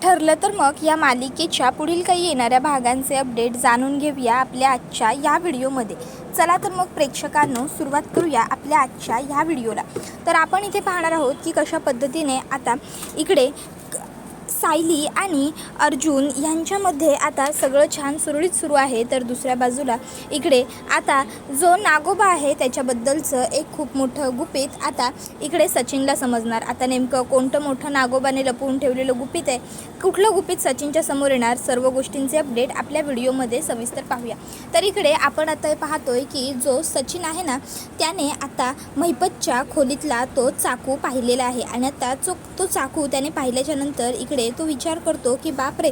ठरलं तर मग या मालिकेच्या पुढील काही येणाऱ्या भागांचे अपडेट जाणून घेऊया आपल्या आजच्या या व्हिडिओमध्ये। चला तर मग प्रेक्षकांनो सुरुवात करूया आपल्या आजच्या ह्या व्हिडिओला। तर आपण इथे पाहणार आहोत की कशा पद्धतीने आता इकडे सायली आणि अर्जुन यांच्यामध्ये आता सगळं छान सुरळीत सुरू आहे। तर दुसऱ्या बाजूला इकडे आता जो नागोबा आहे त्याच्याबद्दलचं एक खूप मोठं गुपित आता इकडे सचिनला समजणार। आता नेमकं कोणतं मोठं नागोबाने लपवून ठेवलेलं गुपित आहे, कुठलं गुपित सचिनच्या समोर येणार, सर्व गोष्टींचे अपडेट आपल्या व्हिडिओमध्ये सविस्तर पाहूया। तर इकडे आपण आता पाहतोय की जो सचिन आहे ना त्याने आता महिपतच्या खोलीतला तो चाकू पाहिलेला आहे आणि आता तो चाकू त्याने पाहिल्याच्या नंतर इकडे तो विचार करतो की बापरे,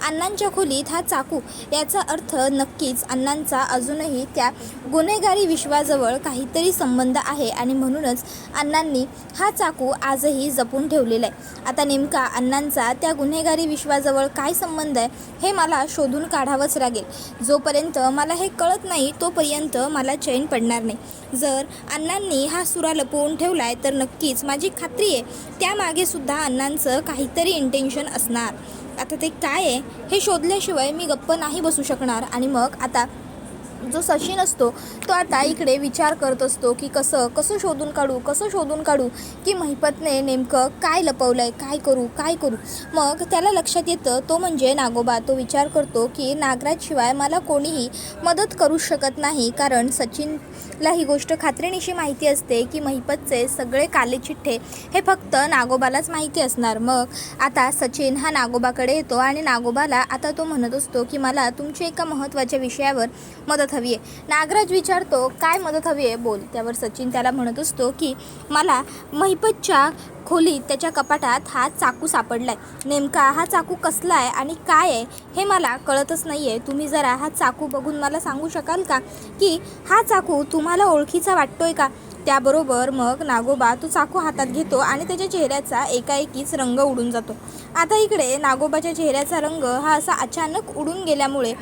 अण्णांच्या खोलीत हा चाकू, याचा अर्थ नक्कीच अण्णांचा अजूनही त्या गुन्हेगारी विश्वाजवळ काहीतरी संबंध आहे आणि म्हणूनच अण्णांनी हा चाकू आजही जपून ठेवलेला आहे। आता नेमका अण्णांचा त्या गुन्हेगारी विश्वाजवळ काय संबंध आहे हे मला शोधून काढावंच लागेल। जोपर्यंत मला हे कळत नाही तोपर्यंत मला चैन पडणार नाही। जर अण्णांनी हा सुरा लपवून ठेवलाय तर नक्कीच माझी खात्री आहे त्यामागे सुद्धा अण्णांचं काहीतरी इंटेन्शन असणार। आता ते काय आहे हे शोधल्याशिवाय मी गप्प नाही बसू शकणार। आणि मग आता जो सचिन असतो तो आता इकडे विचार करत असतो की कसं शोधून काढू की महिपतने नेमकं काय लपवलंय, काय करू। मग त्याला लक्षात येतं तो म्हणजे नागोबा। तो विचार करतो की नागराजशिवाय मला कोणीही मदत करू शकत नाही, कारण सचिनला ही गोष्ट खात्रीनिशी माहिती असते की महिपतचे सगळे काले चिठ्ठे हे फक्त नागोबालाच माहिती असणार। मग आता सचिन हा नागोबाकडे येतो आणि नागोबाला आता तो म्हणत असतो की मला तुमची एका महत्त्वाच्या विषयावर मदत हवी आहे। नागराज विचारतो काय मदत हवी आहे बोल। त्यावर सचिन त्याला म्हणत असतो की मला महिपतच्या खोलीत त्याच्या कपाटात हा चाकू सापडलाय। नेमका हा चाकू कसला आहे आणि काय आहे हे मला कळतच नाही आहे। तुम्ही जरा हा चाकू बघून मला सांगू शकाल का की हा चाकू तुम्हाला ओळखीचा वाटतोय का। त्याबरोबर मग नागोबा तो चाकू हातात घेतो आणि त्याच्या चेहऱ्याचा एकाएकीच रंग उडून जातो। आता इकडे नागोबाच्या चेहऱ्याचा रंग हा असा अचानक उडून गेल्यामुळे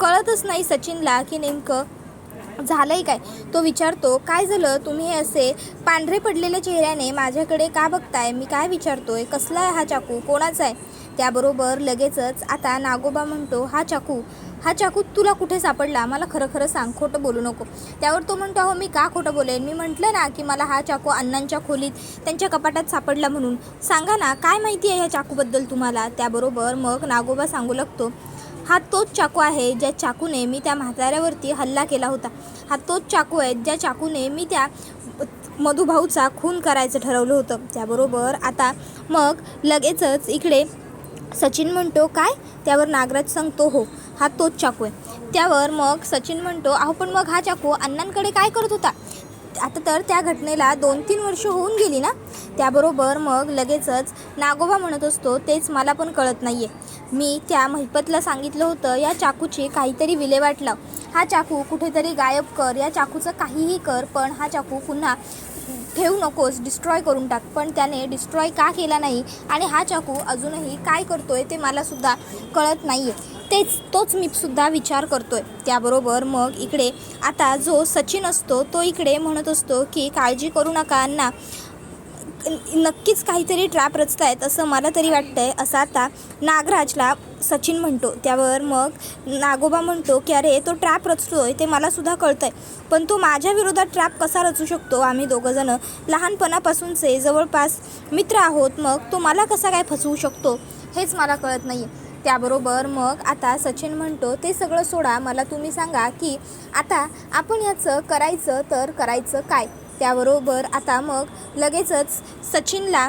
कळतच नाही सचिनला की नेमकं झालंय काय। तो विचारतो काय झालं, तुम्ही हे असे पांढरे पडलेल्या चेहऱ्याने माझ्याकडे का बघताय, मी काय विचारतोय, कसला आहे हा चाकू, कोणाचा आहे। त्याबरोबर लगेचच आता नागोबा म्हणतो हा चाकू तुला कुठे सापडला, मला खरं सांग, खोटं बोलू नको। त्यावर तो म्हणतो अहो मी का खोटं बोलेन, मी म्हटलं ना की मला हा चाकू अण्णांच्या खोलीत त्यांच्या कपाटात सापडला म्हणून, सांगा ना काय माहिती आहे ह्या चाकूबद्दल तुम्हाला। त्याबरोबर मग नागोबा सांगू लागतो हा तोच चाकू आहे ज्या चाकूने मी त्या म्हाताऱ्यावरती हल्ला केला होता, हा तोच चाकू आहे ज्या चाकूने मी त्या मधुभाऊचा खून करायचं ठरवलं होतं। त्याबरोबर आता मग लगेचच इकडे सचिन म्हणतो काय, त्यावर नागराज सांगतो हो हा तोच चाकू आहे। त्यावर मग सचिन म्हणतो अहो पण मग हा चाकू अण्णांकडे काय करत होता, आता तर त्या घटनेला 2-3 वर्ष होऊन गेली ना। त्याबरोबर मग लगेचच नागोबा म्हणत असतो तेच मला पण कळत नाही आहे, मी त्या महिपतला सांगितलं होतं या चाकूची काहीतरी विल्हेवाट लाव, हा चाकू कुठेतरी गायब कर, या चाकूचं काहीही कर पण हा चाकू पुन्हा ठेवू नकोस, डिस्ट्रॉय करून टाक। पण त्याने डिस्ट्रॉय का केला नाही आणि हा चाकू अजूनही काय करतोय ते मला सुद्धा कळत नाही आहे, तोच मी सुद्धा विचार करतोय। त्याबरोबर मग इकडे आता जो सचिन असतो तो इकडे म्हणत असतो की काळजी करू नका अण्णा, नक्कीच काहीतरी ट्रॅप रचतायत असं मला तरी वाटतंय, असं आता नागराजला सचिन म्हणतो। त्यावर मग नागोबा म्हणतो की अरे तो ट्रॅप रचतोय ते मला सुद्धा कळतंय, पण तो माझ्या विरोधात ट्रॅप कसा रचू शकतो, आम्ही दोघंजणं लहानपणापासूनचे जवळपास मित्र आहोत, मग तो मला कसा काय फसवू शकतो हेच मला कळत नाही आहे। त्याबरोबर मग आता सचिन म्हणतो ते सगळं सोडा, मला तुम्ही सांगा की आता आपण याचं करायचं काय। त्याबरोबर आता मग लगेचच सचिनला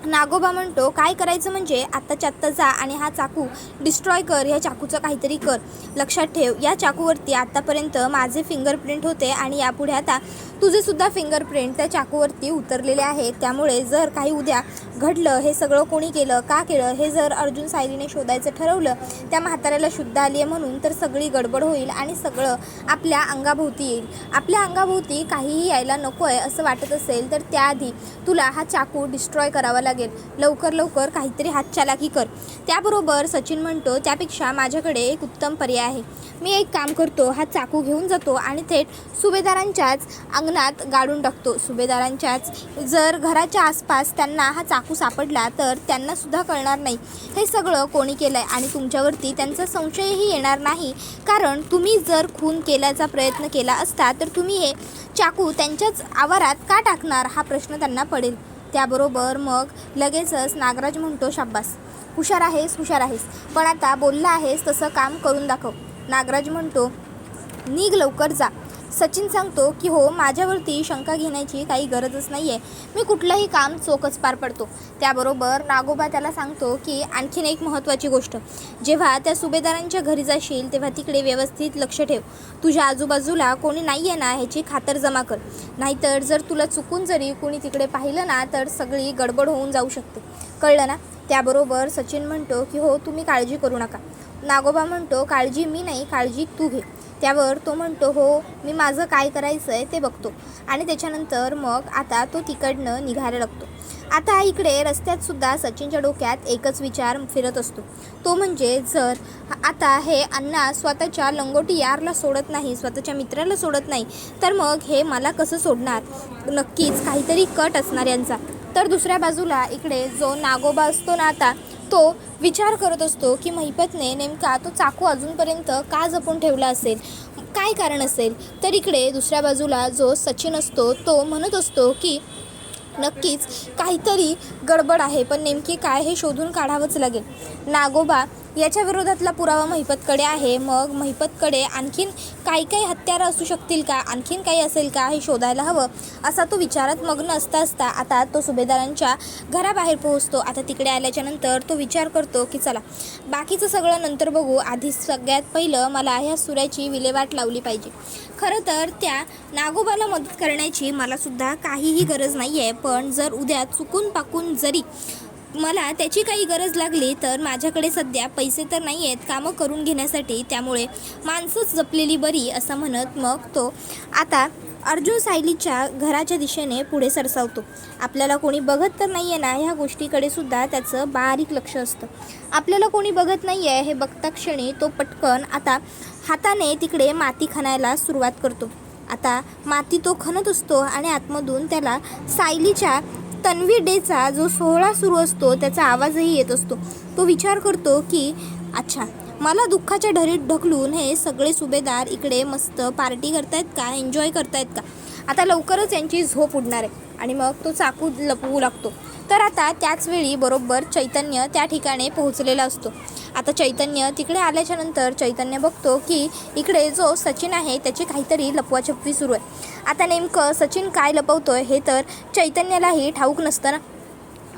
नागोबा म्हणतो काय करायचं म्हणजे आत्ताच्या आत्ता जा आणि हा चाकू डिस्ट्रॉय कर, ह्या चाकूचं काहीतरी कर। लक्षात ठेव या चाकूवरती आत्तापर्यंत माझे फिंगरप्रिंट होते आणि यापुढे आता तुझे सुद्धा फिंगरप्रिंट त्या चाकूवरती उतरलेले आहेत, त्यामुळे जर काही उद्या घडलं, हे सगळं कोणी केलं, का केलं, हे जर अर्जुन सायलीने शोधायचं ठरवलं, त्या म्हाताऱ्याला शुद्ध आली आहे म्हणून, तर सगळी गडबड होईल आणि सगळं आपल्या अंगाभोवती येईल। आपल्या अंगाभोवती काहीही यायला नको आहे असं वाटत असेल तर त्याआधी तुला हा चाकू डिस्ट्रॉय करावा लागेल, लवकर काहीतरी हातचालाकी कर। त्याबरोबर सचिन म्हणतो त्यापेक्षा माझ्याकडे एक उत्तम पर्याय आहे, मी एक काम करतो, हा चाकू घेऊन जातो आणि थेट सुभेदारांच्याच अंगणात गाडून टाकतो। सुभेदारांच्याच जर घराच्या आसपास त्यांना हा चाकू चाकू सापडला तर त्यांनासुद्धा कळणार नाही हे सगळं कोणी केलं आहे आणि तुमच्यावरती त्यांचा संशयही येणार नाही, कारण तुम्ही जर खून केल्याचा प्रयत्न केला असता तर तुम्ही हे चाकू त्यांच्याच आवारात का टाकणार हा प्रश्न त्यांना पडेल. त्याबरोबर मग लगेचच नागराज म्हणतो, शाब्बास, हुशार आहेस, पण आता बोलला आहेस तसं काम करून दाखव. नागराज म्हणतो, निघ लवकर जा. सचिन सांगतो की हो, माझ्यावरती शंका घेण्याची काही गरजच नाही आहे, मी कुठलंही काम चोखच पार पडतो. त्याबरोबर नागोबा त्याला सांगतो की आणखीन एक महत्त्वाची गोष्ट, जेव्हा त्या सुभेदारांच्या घरी जाशील तेव्हा तिकडे व्यवस्थित लक्ष ठेव. तुझ्या आजूबाजूला कोणी नाही आहे ना ह्याची खातर जमा कर, नाहीतर जर तुला चुकून जरी कोणी तिकडे पाहिलं ना तर सगळी गडबड होऊन जाऊ शकते, कळलं ना. त्याबरोबर सचिन म्हणतो की हो, तुम्ही काळजी करू नका. नागोबा म्हणतो, काळजी मी नाही, काळजी तू घे. त्यावर तो म्हणतो, हो, मी माझं काय करायचं आहे ते बघतो. आणि त्याच्यानंतर मग आता तो तिकडनं निघायला लागतो. आता इकडे रस्त्यातसुद्धा सचिनच्या डोक्यात एकच विचार फिरत असतो, तो म्हणजे जर आता हे अण्णा स्वतःच्या लंगोटी यारला सोडत नाही, स्वतःच्या मित्राला सोडत नाही, तर मग हे मला कसं सोडणार. नक्कीच काहीतरी कट असणार यांचा. तर दुसऱ्या बाजूला इकडे जो नागोबा असतो ना, आता तो विचार करत असतो की महिपतने नेमका तो चाकू अजूनपर्यंत का जपून ठेवला असेल, काय कारण असेल. तर इकडे दुसऱ्या बाजूला जो सचिन असतो तो म्हणत असतो की नक्कीच काहीतरी गडबड आहे, पण नेमकी काय हे शोधून काढावंच लागेल. नागोबा याच्या विरोधातला पुरावा महिपतकडे आहे, मग महिपतकडे आणखीन काही हत्यारं असू शकतील का, आणखीन काही असेल का हे शोधायला हवं, असा तो विचारात मग्न असता आता तो सुभेदारांच्या घराबाहेर पोहोचतो. आता तिकडे आल्याच्यानंतर तो विचार करतो की चला, बाकीचं सगळं नंतर बघू, आधी सगळ्यात पहिलं मला ह्या सुऱ्याची विल्हेवाट लावली पाहिजे. खरं तर त्या नागोबाला मदत करण्याची मलासुद्धा काहीही गरज नाही आहे, पण जर उद्या चुकून पाकून जरी मला त्याची काही गरज लागली तर माझ्याकडे सध्या पैसे तर नाही आहेत कामं करून घेण्यासाठी, त्यामुळे माणसंच जपलेली बरी, असं म्हणत मग तो आता अर्जुन सायलीच्या घराच्या दिशेने पुढे सरसावतो. आपल्याला कोणी बघत तर नाही आहे ना ह्या गोष्टीकडे सुद्धा त्याचं बारीक लक्ष असतं. आपल्याला कोणी बघत नाही आहे हे बघता क्षणी तो पटकन आता हाताने तिकडे माती खणायला सुरुवात करतो. आता माती तो खणत असतो आणि आतमधून त्याला सायलीच्या तन्वी डेचा जो सोहळा सुरू असतो त्याचा आवाजही येत असतो. तो विचार करतो की अच्छा, मला दुःखाच्या ढरीत ढकलून हे सगळे सुभेदार इकडे मस्त पार्टी करतायत का, एन्जॉय करतायत का. आता लवकरच यांची झोप उडणार आहे आणि मग तो चाकू लपवू लागतो. तर आता त्याचवेळी बरोबर चैतन्य त्या ठिकाणी पोहोचलेला असतो. आता चैतन्य तिकडे आल्याच्यानंतर चैतन्य बघतो की इकडे जो सचिन आहे त्याची काहीतरी लपवाछपवी सुरू आहे. आता नेमकं सचिन काय लपवतोय हे तर चैतन्यालाही ठाऊक नसतं ना.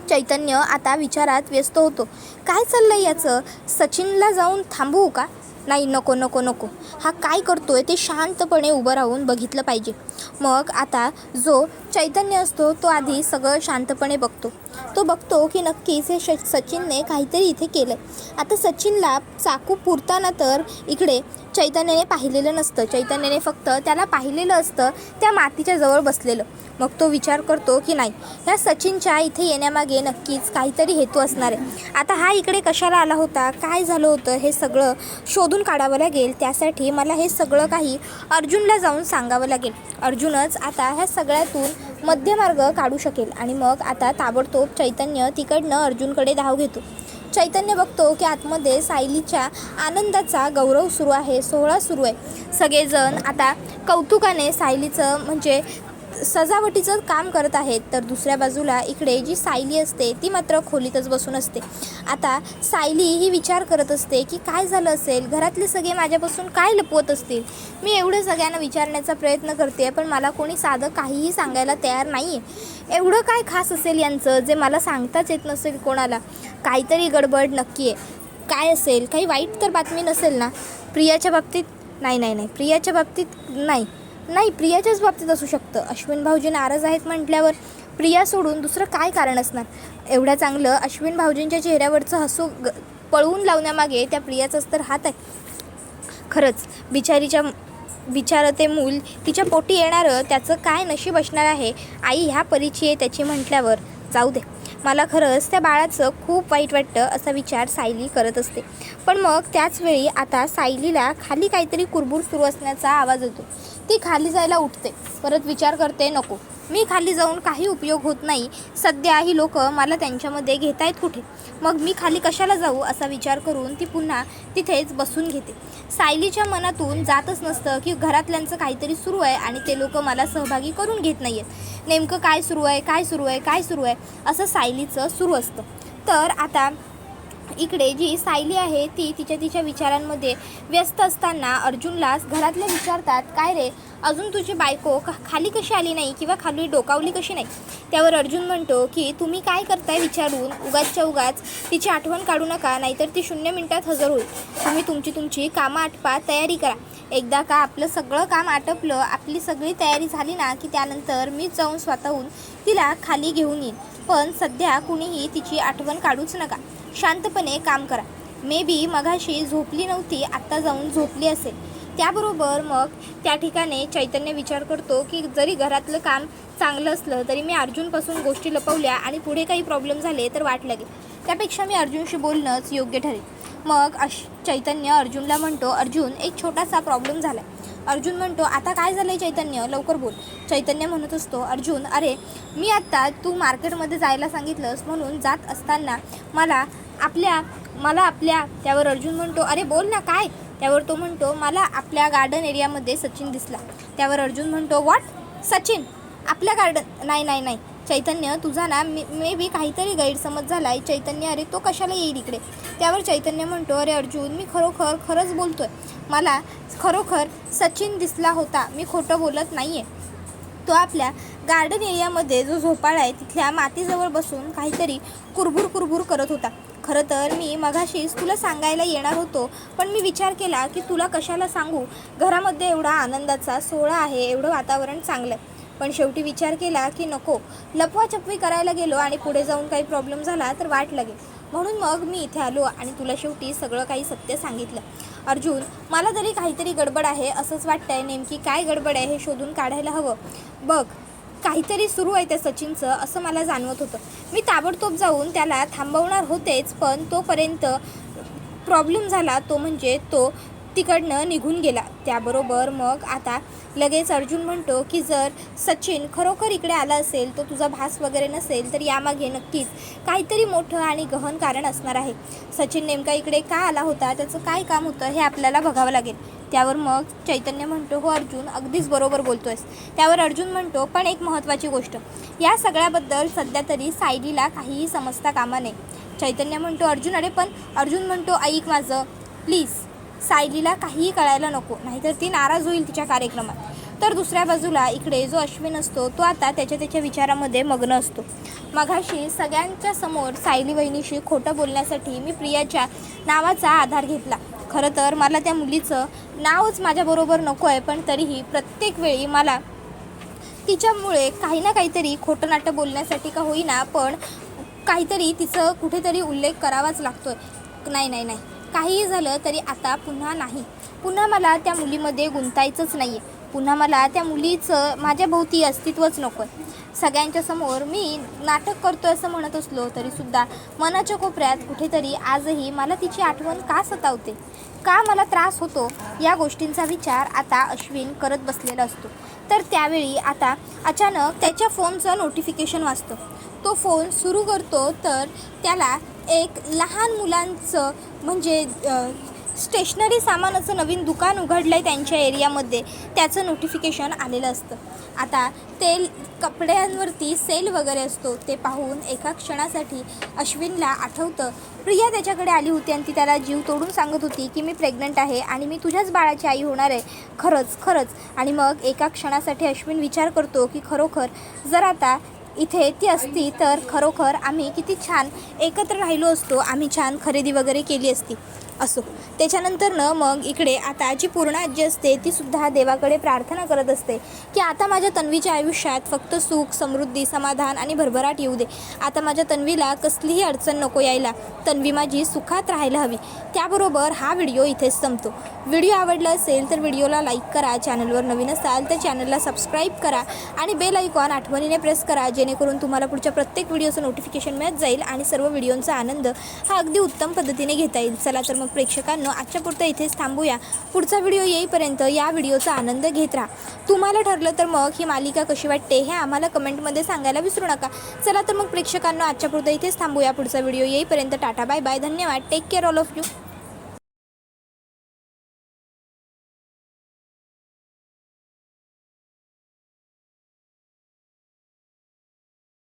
चैतन्य आता विचारात व्यस्त होतो, काय चाललंय याचं, सचिनला जाऊन थांबवू का, नाही, नको नको नको, हा काय करतोय ते शांतपणे उभं राहून बघितलं पाहिजे. मग आता जो चैतन्य असतो तो आधी सगळं शांतपणे बघतो. तो बघतो की नक्कीच हे सचिनने काहीतरी इथे केलं आहे. आता सचिनला चाकू पुरताना तर इकडे चैतन्याने पाहिलेलं नसतं, चैतन्याने फक्त त्याला पाहिलेलं असतं त्या मातीच्या जवळ बसलेलं. मग तो विचार करतो की नाही, ह्या सचिनच्या इथे येण्यामागे नक्कीच काहीतरी हेतू असणार आहे. आता हा इकडे कशाला आला होता, काय झालं होतं हे सगळं शोधून काढावं लागेल. त्यासाठी मला हे सगळं काही अर्जुनला जाऊन सांगावं लागेल. अर्जुनच आता ह्या सगळ्यातून मध्यमार्ग काढू शकेल. आणि मग आता ताबडतोब चैतन्य तिकडनं अर्जुनकडे धाव घेतो. चैतन्य बघतो की आतमध्ये सायलीच्या आनंदाचा गौरव सुरू आहे, सोहळा सुरू आहे. सगळेजण आता कौतुकाने सायलीचं म्हणजे सजावटीचं काम करत आहेत. तर दुसऱ्या बाजूला इकडे जी सायली असते ती मात्र खोलीतच बसून असते. आता सायली ही विचार करत असते की काय झालं असेल, घरातले सगळे माझ्यापासून काय लपवत असतील. मी एवढं सगळ्यांना विचारण्याचा प्रयत्न करते पण मला कोणी साधं काहीही सांगायला तयार नाही आहे. एवढं काय खास असेल यांचं जे मला सांगताच येत नसेल कोणाला. काहीतरी गडबड नक्की आहे. काय असेल, काही वाईट तर बातमी नसेल ना. प्रियाच्या बाबतीत नाही, प्रियाच्या बाबतीत नाही, प्रियाच्याच बाबतीत असू शकतं. अश्विन भाऊजी नाराज आहेत म्हटल्यावर प्रिया सोडून दुसरं काय कारण असणार. एवढ्या चांगलं अश्विन भाऊजींच्या चेहऱ्यावरचं हसू पळवून लावण्यामागे त्या प्रियाचाच तर हात आहे. खरंच बिचारं ते मूल तिच्या पोटी येणारं त्याचं काय नशीब असणार आहे. आई ह्या परीची आहे त्याची म्हटल्यावर जाऊ दे, मला खरंच त्या बाळाचं खूप वाईट वाटतं असा विचार सायली करत असते. पण मग त्याचवेळी आता सायलीला खाली काहीतरी कुरबुर सुरू असण्याचा आवाज येतो. ती खाली जायला उठते, परत विचार करते नको, मी खाली जाऊन काही उपयोग होत नाही. सध्या ही लोक मला त्यांच्यामध्ये घेत आहेत कुठे, मग मी खाली कशाला जाऊ असा विचार करून ती पुन्हा तिथेच बसून घेते. सायलीच्या मनातून जातच नसतं की घरातल्यांचं काहीतरी सुरू आहे आणि ते लोक मला सहभागी करून घेत नाही आहेत. नेमकं काय सुरू आहे, काय सुरू आहे, काय सुरू आहे असं सायलीचं सुरू असतं. तर आता इकडे जी सायली आहे ती तिच्या विचारांमध्ये व्यस्त असताना अर्जुनला घरातले विचारतात, काय रे अजून तुझी बायको खाली कशी आली नाही किंवा खाली डोकावली कशी नाही. त्यावर अर्जुन म्हणतो की तुम्ही काय करताय विचारून उगाचच्या उगाच तिची आठवण काढू नका, नाहीतर ती 0 मिनिटात हजर होईल. तुम्ही तुमची कामं आटपा, तयारी करा. एकदा का आपलं सगळं काम आटपलं, आपली सगळी तयारी झाली ना की त्यानंतर मी जाऊन स्वतःहून तिला खाली घेऊन येईन. पण सध्या कुणीही तिची आठवण काढूच नका, शांतपणे काम करा. मे बी मगाशी झोपली नव्हती, आत्ता जाऊन झोपली असेल. त्याबरोबर मग त्या ठिकाणी चैतन्य विचार करतो की जरी घरातलं काम चांगलं असलं तरी मी अर्जुनपासून गोष्टी लपवल्या आणि पुढे काही प्रॉब्लेम झाले तर वाट लागेल, त्यापेक्षा मी अर्जुनशी बोलणंच योग्य ठरेल. मग चैतन्य अर्जुनला म्हणतो, अर्जुन एक छोटासा प्रॉब्लेम झाला. अर्जुन म्हणतो, आता काय झालं आहे चैतन्य, लवकर बोल. चैतन्य म्हणत असतो, अर्जुन अरे मी आत्ता तू मार्केटमध्ये जायला सांगितलंस म्हणून जात असताना मला आपल्या त्यावर अर्जुन म्हणतो, अरे बोल ना काय. त्यावर तो म्हणतो, मला आपल्या गार्डन एरियामध्ये सचिन दिसला. त्यावर अर्जुन म्हणतो, व्हॉट, सचिन आपल्या गार्डन? नाही चैतन्य तुझा ना मे बी काहीतरी गैरसमज झाला आहे. चैतन्य अरे तो कशाला येईल इकडे. त्यावर चैतन्य म्हणतो, अरे अर्जुन मी खरंच बोलतो आहे, मला खरोखर सचिन दिसला होता, मी खोटं बोलत नाही आहे. तो आपल्या गार्डन एरियामध्ये जो झोपाळा आहे तिथल्या मातीजवळ बसून काहीतरी कुरबुर करत होता. खरं तर मी मगाशीच तुला सांगायला येणार होतो, पण मी विचार केला की तुला कशाला सांगू, घरामध्ये एवढा आनंदाचा सोहळा आहे, एवढं वातावरण चांगलं आहे. पण शेवटी विचार केला की नको, लपवाछपवी करायला गेलो आणि पुढे जाऊन काही प्रॉब्लेम झाला तर वाट लागेल, म्हणून मग मी इथे आलो आणि तुला शेवटी सगळं काही सत्य सांगितलं. अर्जुन मला तरी काहीतरी गडबड आहे असंच वाटतंय, नेमकी काय गडबड आहे हे शोधून काढायला हवं. बघ काहीतरी सुरू आहे त्या सचिनचं असं मला जाणवत होतं. मी ताबडतोब जाऊन त्याला थांबवणार होतेच, पण तोपर्यंत प्रॉब्लेम झाला, तो म्हणजे तो तिकडनं निघून गेला. त्याबरोबर मग आता लगेच अर्जुन म्हणतो की जर सचिन खरोखर इकडे आला असेल, तो तुझा भास वगैरे नसेल, तर यामागे नक्कीच काहीतरी मोठं आणि गहन कारण असणार आहे. सचिन नेमका इकडे का आला होता, त्याचं काय काम होतं हे आपल्याला बघावं लागेल. त्यावर मग चैतन्य म्हणतो, हो अर्जुन अगदीच बरोबर बोलतोयस. त्यावर अर्जुन म्हणतो, पण एक महत्त्वाची गोष्ट, या सगळ्याबद्दल सध्या तरी सायलीला काहीही समजता कामा नये. चैतन्य म्हणतो, अर्जुन अरे पण. अर्जुन म्हणतो, ऐक माझं प्लीज, सायलीला काहीही कळायला नको, नाहीतर ती नाराज होईल तिच्या कार्यक्रमात. तर दुसऱ्या बाजूला इकडे जो अश्विन असतो तो आता त्याच्या विचारामध्ये मग्न असतो. मघाशी सगळ्यांच्या समोर सायली वहिनीशी खोटं बोलण्यासाठी मी प्रियाच्या नावाचा आधार घेतला. खरं तर मला त्या मुलीचं नावच माझ्याबरोबर नको आहे, पण तरीही प्रत्येक वेळी मला तिच्यामुळे काही ना काहीतरी खोटं नाटं बोलण्यासाठी का होईना, पण काहीतरी तिचं कुठेतरी उल्लेख करावाच लागतो आहे. नाही काहीही झालं तरी आता पुन्हा मला त्या मुलीमध्ये गुंतायचंच नाही आहे. पुन्हा मला त्या मुलीचं माझ्या भोवती अस्तित्वच नको आहे. सगळ्यांच्या समोर मी नाटक करतो असं म्हणत असलो तरीसुद्धा मनाच्या कोपऱ्यात कुठेतरी आजही मला तिची आठवण का सतावते, का मला त्रास होतो, या गोष्टींचा विचार आता अश्विन करत बसलेला असतो. तर त्यावेळी आता अचानक त्याच्या फोनचं नोटिफिकेशन वाजतं. तो फोन सुरू करतो तर त्याला एक लहान मुलांचं म्हणजे स्टेशनरी सामानाचं नवीन दुकान उघडलं आहे त्यांच्या एरियामध्ये, त्याचं नोटिफिकेशन आलेलं असतं. आता ते कपड्यांवरती सेल वगैरे असतो ते पाहून एका क्षणासाठी अश्विनला आठवतं प्रिया त्याच्याकडे आली होती आणि ती त्याला जीव तोडून सांगत होती की मी प्रेग्नंट आहे आणि मी तुझ्याच बाळाची आई होणार आहे, खरंच. आणि मग एका क्षणासाठी अश्विन विचार करतो की खरोखर जर आता इथे ती असती तर खरोखर आम्ही किती छान एकत्र राहिलो असतो, आम्ही छान खरेदी वगैरे केली असती. असो, त्याच्यानंतरनं मग इकडे आता जी पूर्ण आजी असते तीसुद्धा देवाकडे प्रार्थना करत असते की आता माझ्या तन्वीच्या आयुष्यात फक्त सुख, समृद्धी, समाधान आणि भरभराट येऊ दे. आता माझ्या तन्वीला कसलीही अडचण नको यायला, तन्वी माझी सुखात राहायला हवी. त्याबरोबर हा व्हिडिओ इथेच संपतो. व्हिडिओ आवडला असेल तर व्हिडिओला लाईक करा, चॅनलवर नवीन असाल तर चॅनलला सबस्क्राईब करा आणि बेल आयकॉन आठवणीने प्रेस करा, जेणेकरून तुम्हाला पुढच्या प्रत्येक व्हिडिओचं नोटिफिकेशन मिळत जाईल आणि सर्व व्हिडिओंचा आनंद हा अगदी उत्तम पद्धतीने घेता येईल. चला तर मग मग प्रेक्षकांनो आजच्या पुरतं इथेच थांबूया. पुढचा व्हिडिओ येईपर्यंत या व्हिडिओचा आनंद घेत राहा. तुम्हाला ठरलं तर मग ही मालिका कशी वाटते हे आम्हाला कमेंटमध्ये सांगायला विसरू नका. चला तर मग प्रेक्षकांनो आजच्या पुरतं इथेच थांबूया. पुढचा व्हिडिओ येईपर्यंत टाटा बाय बाय. धन्यवाद. Take care all of you.